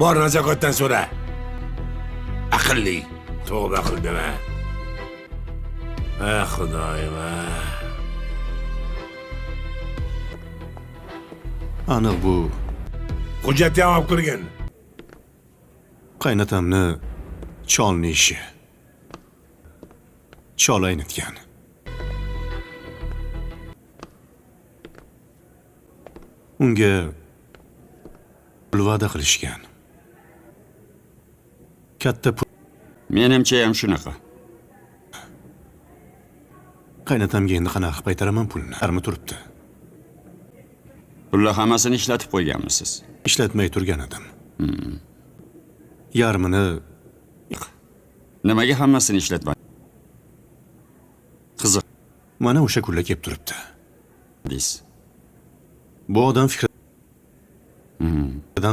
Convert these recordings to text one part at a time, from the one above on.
Bor nazokatdan so'ra. Aqlli. Tavba qil dema. Xudoyim. Aniq bu Hujjatni ham olib kirgin. qaynatamni cholni ishi. Chol aynitgan. Unga pul va'da qilishgan. Katta pul. Menimcha ham shunaqa. Qaynatamga endi qanaqa qilib qaytaraman pulni? Armi turibdi. Pullar hammasini ishlatib qo'yganmisiz? Ishlatmay turgan edim. Yarmini Nimaga hammasini ishlatmadi? Qiziq. mana o'sha kunlar kelib turibdi. Deysiz. Bu odam fikridan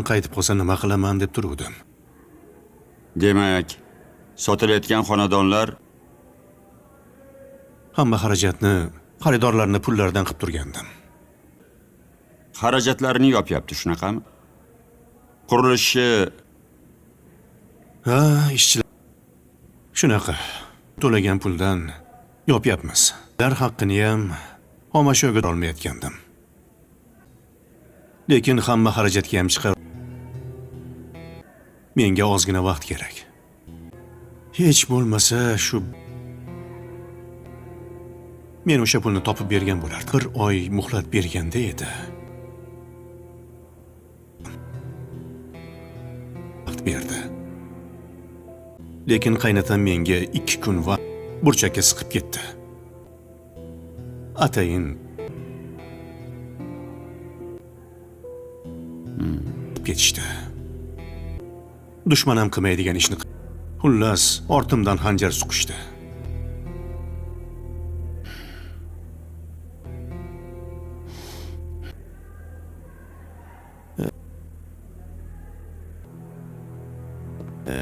qaytib qolsa nima qilaman deb turuvdim. Demak, sotilayotgan xonadonlar Hamma xarajatni xaridorlarni pullaridan qilib turgandim. xarajatlarini yopyapti, shunaqami? Qurilishi Ha, ishchilar shunaqa to'lagan puldan yopyapmiz. Dar haqqini ham xomashyoga olmayotgandim. Lekin hamma xarajatga ham chiqar. Menga ozgina vaqt kerak. Hech bo'lmasa shu men o'sha pulni topib bergan bo'lardim. Bir oy muhlat berganda edi. Vaqt berdi. Lekin qaynatam menga 2 kun vaqt burchakka siqib ketdi. Atayin ketishdi. Dushman ham qilmaydigan ishni xullas ortimdan xanjar suqishdi.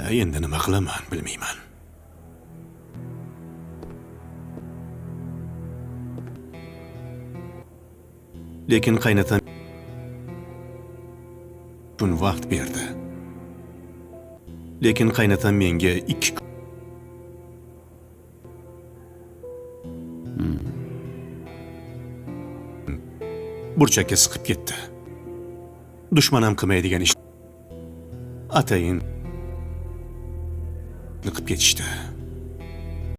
Endi nima qilaman bilmayman. Lekin qaynatam kun vaqt berdi. Lekin qaynatam menga 2 kun burchakka siqib ketdi. Dushman ham qilmaydigan ish atayin qilib ketishdi.